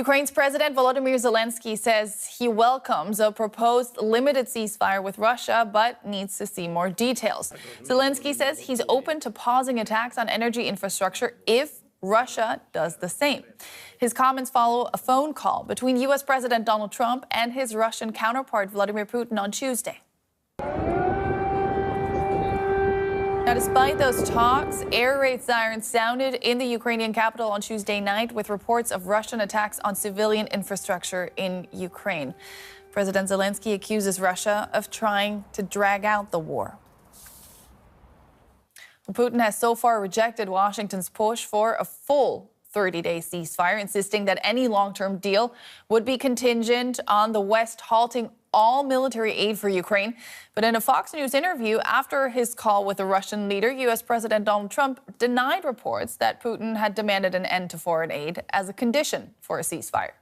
Ukraine's President Volodymyr Zelensky says he welcomes a proposed limited ceasefire with Russia, but needs to see more details. Zelensky says he's open to pausing attacks on energy infrastructure if Russia does the same. His comments follow a phone call between U.S. President Donald Trump and his Russian counterpart Vladimir Putin on Tuesday. Now, despite those talks, air raid sirens sounded in the Ukrainian capital on Tuesday night with reports of Russian attacks on civilian infrastructure in Ukraine. President Zelensky accuses Russia of trying to drag out the war. Putin has so far rejected Washington's push for a full 30-day ceasefire, insisting that any long-term deal would be contingent on the West halting all military aid for Ukraine. But in a Fox News interview after his call with the Russian leader, U.S. President Donald Trump denied reports that Putin had demanded an end to foreign aid as a condition for a ceasefire.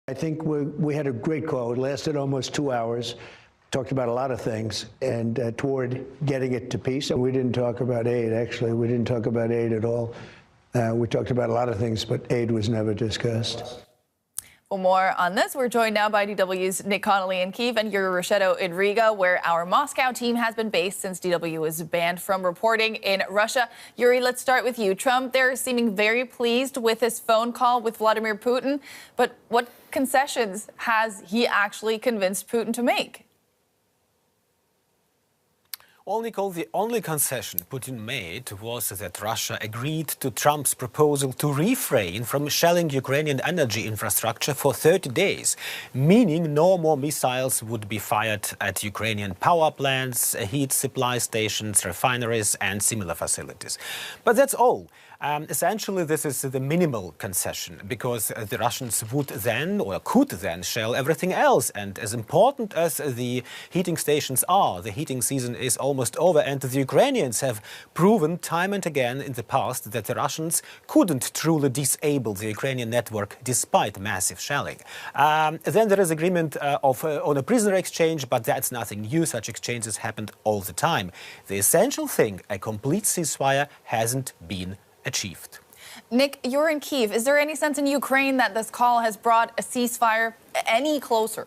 I think we had a great call. It lasted almost 2 hours. Talked about a lot of things, and toward getting it to peace. We didn't talk about aid, actually. We didn't talk about aid at all. We talked about a lot of things, but aid was never discussed. For more on this, we're joined now by DW's Nick Connolly in Kyiv and Yuri Rushetto in Riga, where our Moscow team has been based since DW was banned from reporting in Russia. Yuri, let's start with you. Trump there seeming very pleased with his phone call with Vladimir Putin, but what concessions has he actually convinced Putin to make? Well, Nicole, the only concession Putin made was that Russia agreed to Trump's proposal to refrain from shelling Ukrainian energy infrastructure for 30 days, meaning no more missiles would be fired at Ukrainian power plants, heat supply stations, refineries and similar facilities. But that's all. Essentially, this is the minimal concession, because the Russians would then, or could then, shell everything else. And as important as the heating stations are, the heating season is almost over, and the Ukrainians have proven time and again in the past that the Russians couldn't truly disable the Ukrainian network despite massive shelling. Then there is agreement on a prisoner exchange, but that's nothing new. Such exchanges happened all the time. The essential thing, a complete ceasefire, hasn't been achieved. Nick, you're in Kyiv. Is there any sense in Ukraine that this call has brought a ceasefire any closer?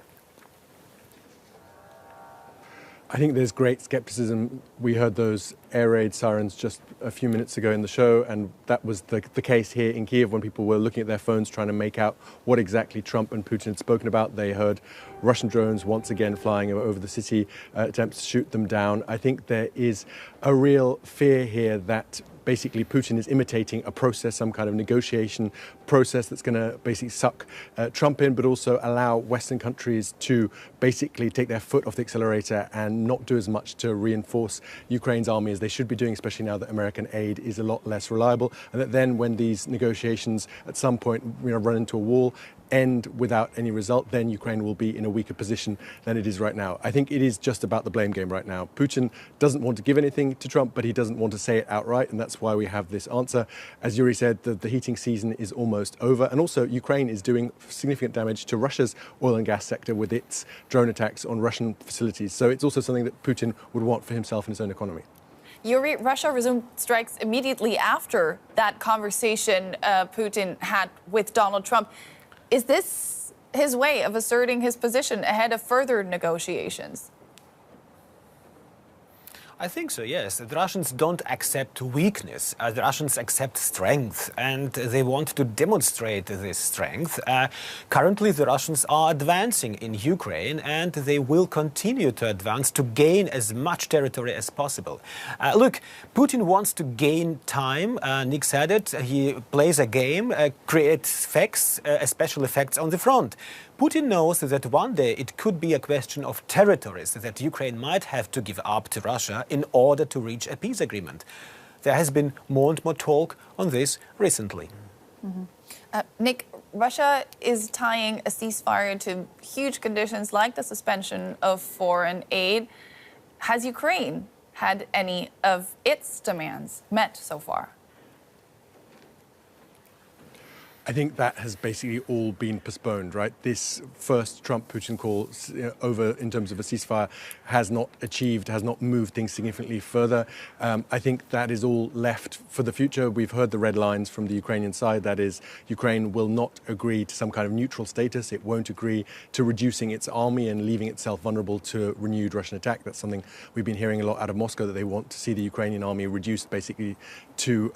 I think there's great skepticism. We heard those air raid sirens just a few minutes ago in the show, and that was the case here in Kyiv when people were looking at their phones trying to make out what exactly Trump and Putin had spoken about. They heard Russian drones once again flying over the city, attempts to shoot them down. I think there is a real fear here that basically Putin is imitating a process, some kind of negotiation process that's going to basically suck Trump in, but also allow Western countries to basically take their foot off the accelerator and not do as much to reinforce Ukraine's army as they should be doing, especially now that American aid is a lot less reliable. And that then when these negotiations at some point run into a wall, end without any result, then Ukraine will be in a weaker position than it is right now. I think it is just about the blame game right now. Putin doesn't want to give anything to Trump, but he doesn't want to say it outright, and that's why we have this answer. As Yuri said, the heating season is almost over, and also Ukraine is doing significant damage to Russia's oil and gas sector with its drone attacks on Russian facilities. So it's also something that Putin would want for himself and his own economy. Yuri, Russia resumed strikes immediately after that conversation Putin had with Donald Trump. Is this his way of asserting his position ahead of further negotiations? I think so, yes. The Russians don't accept weakness. The Russians accept strength, and they want to demonstrate this strength. Currently, the Russians are advancing in Ukraine, and they will continue to advance to gain as much territory as possible. Look, Putin wants to gain time. Nick said it. He plays a game, creates effects, special effects on the front. Putin knows that one day it could be a question of territories that Ukraine might have to give up to Russia in order to reach a peace agreement. There has been more and more talk on this recently. Nick, Russia is tying a ceasefire to huge conditions like the suspension of foreign aid. Has Ukraine had any of its demands met so far? I think that has basically all been postponed, right? This first Trump-Putin call over in terms of a ceasefire has not moved things significantly further. I think that is all left for the future. We've heard the red lines from the Ukrainian side. That is, Ukraine will not agree to some kind of neutral status. It won't agree to reducing its army and leaving itself vulnerable to renewed Russian attack. That's something we've been hearing a lot out of Moscow, that they want to see the Ukrainian army reduced basically to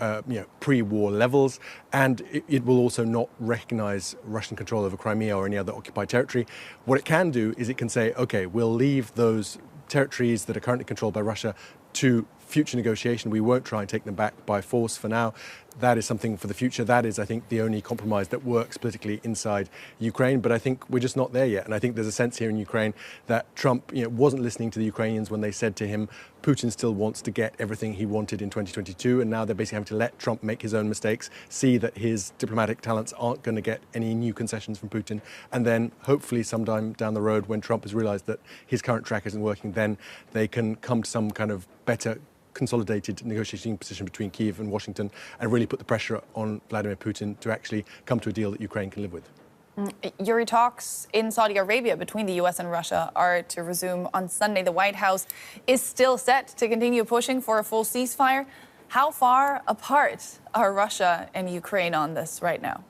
pre-war levels. And it will also not recognize Russian control over Crimea or any other occupied territory. What it can do is it can say, okay, we'll leave those territories that are currently controlled by Russia to future negotiation. We won't try and take them back by force for now. That is something for the future. That is, I think, the only compromise that works politically inside Ukraine. But I think we're just not there yet. And I think there's a sense here in Ukraine that Trump wasn't listening to the Ukrainians when they said to him, Putin still wants to get everything he wanted in 2022. And now they're basically having to let Trump make his own mistakes, see that his diplomatic talents aren't going to get any new concessions from Putin. And then hopefully sometime down the road, when Trump has realized that his current track isn't working, then they can come to some kind of better consolidated negotiating position between Kyiv and Washington and really put the pressure on Vladimir Putin to actually come to a deal that Ukraine can live with. Yuri, talks in Saudi Arabia between the U.S. and Russia are to resume on Sunday. The White House is still set to continue pushing for a full ceasefire. How far apart are Russia and Ukraine on this right now?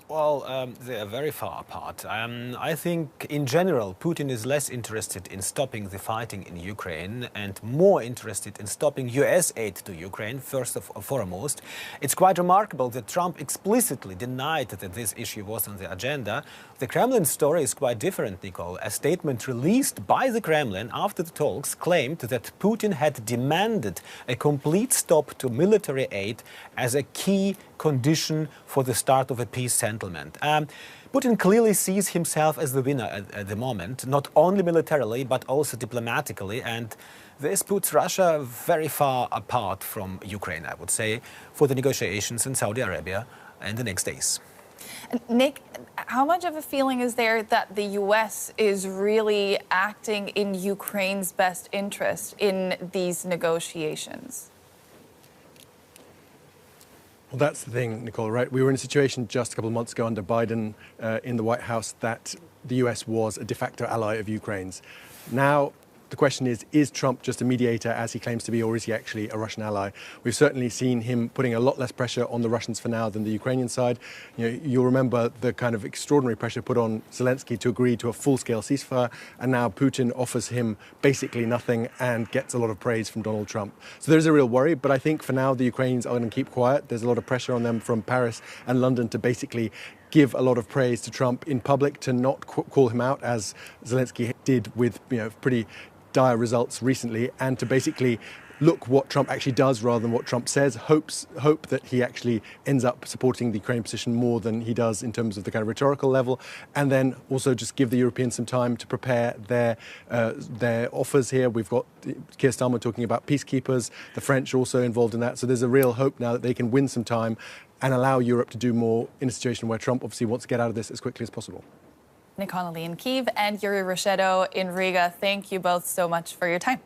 Well, they are very far apart. I think, in general, Putin is less interested in stopping the fighting in Ukraine and more interested in stopping U.S. aid to Ukraine, first and foremost. It's quite remarkable that Trump explicitly denied that this issue was on the agenda. The Kremlin story is quite different, Nicole. A statement released by the Kremlin after the talks claimed that Putin had demanded a complete stop to military aid as a key condition for the start of a peace settlement. Putin clearly sees himself as the winner at the moment, not only militarily, but also diplomatically. And this puts Russia very far apart from Ukraine, I would say, for the negotiations in Saudi Arabia in the next days. Nick, how much of a feeling is there that the U.S. is really acting in Ukraine's best interest in these negotiations? Well, that's the thing, Nicole, right? We were in a situation just a couple of months ago under Biden in the White House that the US was a de facto ally of Ukraine's. Now, the question is Trump just a mediator as he claims to be, or is he actually a Russian ally? We've certainly seen him putting a lot less pressure on the Russians for now than the Ukrainian side. You'll remember the kind of extraordinary pressure put on Zelensky to agree to a full-scale ceasefire, and now Putin offers him basically nothing and gets a lot of praise from Donald Trump. So there's a real worry, but I think for now the Ukrainians are going to keep quiet. There's a lot of pressure on them from Paris and London to basically give a lot of praise to Trump in public, to not call him out as Zelensky did with pretty dire results recently, and to basically look what Trump actually does rather than what Trump says, hope that he actually ends up supporting the Ukraine position more than he does in terms of the kind of rhetorical level, and then also just give the Europeans some time to prepare their offers here. We've got Keir Starmer talking about peacekeepers, the French also involved in that, so there's a real hope now that they can win some time and allow Europe to do more in a situation where Trump obviously wants to get out of this as quickly as possible. Nick Connolly in Kyiv and Yuri Rochedo in Riga, thank you both so much for your time.